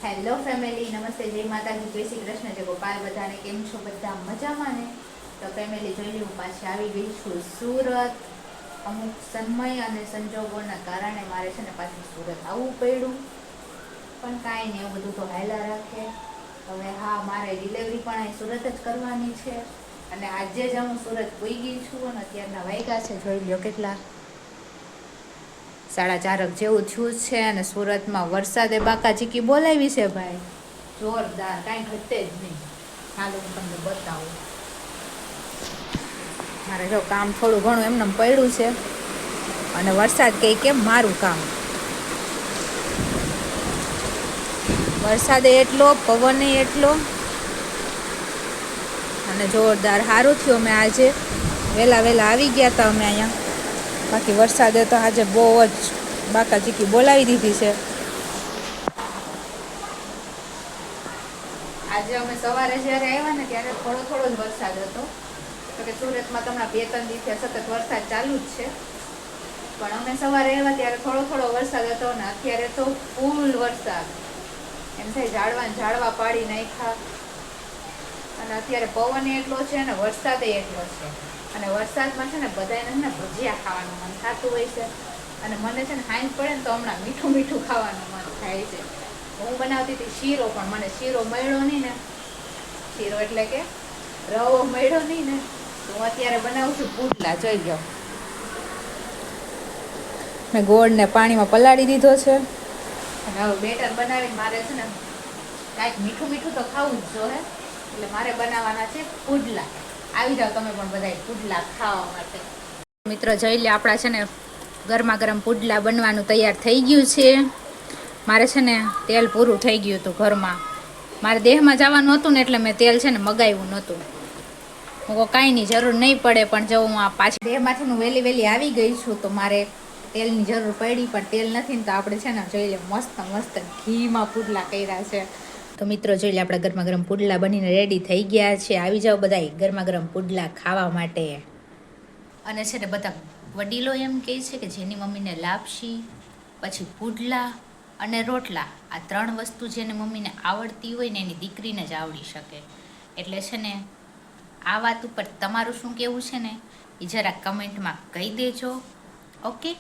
Hello family, નમસ્તે, જય માતાજી, જય શ્રી કૃષ્ણ, જય ગોપાલ. બધાને કેમ છો? બધા મજામાં ને? તો ફેમિલી જોઈ લે, હું પાછી આવી ગઈ છું સુરત. અમુક સમય અને સંજોગોના કારણે મારે છે ને પાછું સુરત આવવું પડ્યું, પણ કાંઈ નહીં, એવું બધું તો હાલ્યા રાખે. હવે હા, મારે ડિલિવરી પણ અહીં સુરત જ કરવાની છે અને આજે જ હું સુરત પૂગી છું અને અત્યારના વાગ્યા છે જોઈ લો કેટલા, 4:30 જેવું થયું છે. અને સુરતમાં વરસાદે બાકાચીકી બોલાવી છે ભાઈ, જોરદાર, કાંઈ ઘટે જ નહીં. હાલો હું તમને બતાવું. મારે જો કામ થોડું ઘણું એમને પડ્યું છે અને વરસાદ કહે કેમ મારું કામ. વરસાદે એટલો, પવને એટલો અને જોરદાર. સારું થયું અમે આજે વહેલા આવી ગયા હતા અમે અહીંયા, બાકી વરસાદે તો આજે બહુ જ બાકાચીકી બોલાવી દીધી છે. આજે અમે સવારે જ્યારે આવ્યા ને ત્યારે થોડો જ વરસાદ હતો, તો કે સુરતમાં તો હમણાં 2-3 દિવસથી સતત વરસાદ ચાલુ જ છે, પણ અમે સવારે આવ્યા ત્યારે થોડો વરસાદ હતો ને અત્યારે તો ફૂલ વરસાદ. એમ થાય ઝાડવા પાડી નાખ્યા. અને અત્યારે પવન એટલો છે અને વરસાદ એટલો છે. અને વરસાદમાં છે ને બધાને છે ને ભજીયા ખાવાનું મન થતું હોય છે, અને મને છે ને હાંજ પડે ને તો હમણાં મીઠું ખાવાનું મન થાય છે. હું બનાવતી હતી શીરો, પણ મને શીરો મળ્યો નહીં ને, શીરો એટલે કે રવો મળ્યો નહીં ને, તો હું અત્યારે બનાવું છું પુડલા. જોઈ ગયો, મેં ગોળને પાણીમાં પલાળી દીધો છે અને હવે બેટર બનાવીને મારે છે ને કાંઈક મીઠું તો ખાવું જ જોઈએ, એટલે મારે બનાવવાના છે પુડલા. આવી જાઓ તમે પણ બધા પુડલા ખાવા માટે. મિત્રો જોઈ લે, આપણા છે ને ગરમા ગરમ પુડલા બનવાનું તૈયાર થઈ ગયું છે. મારે છે ને તેલ પૂરું થઈ ગયું હતું ઘરમાં, મારે દેહમાં જવાનું હતું ને એટલે મેં તેલ છે ને મગાવ્યું નહોતું. હું કાંઈ નહીં, જરૂર નહીં પડે, પણ જો હું આ પાછી દેહમાંથી હું વહેલી આવી ગઈ છું તો મારે તેલની જરૂર પડી, પણ તેલ નથી ને તો આપણે છે ને જોઈ લે મસ્ત ઘીમાં પુડલા કર્યા છે. તો મિત્રો જોઈ લે, આપણા ગરમા ગરમ પુડલા બનીને રેડી થઈ ગયા છે. આવી જાઓ બધા ગરમા ગરમ પુડલા ખાવા માટે. અને છે ને બધા વડીલો એમ કહે છે કે જેની મમ્મીને લાપસી, પછી પુડલા અને રોટલા, આ 3 વસ્તુ જેને મમ્મીને આવડતી હોય ને એની દીકરીને જ આવડી શકે. એટલે છે ને આ વાત ઉપર તમારું શું કહેવું છે ને એ જરા કમેન્ટમાં કહી દેજો, ઓકે?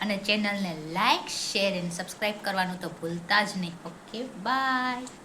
અને ચેનલને લાઈક, શેર અને સબસ્ક્રાઈબ કરવાનું તો ભૂલતા જ નહીં. Okay, by.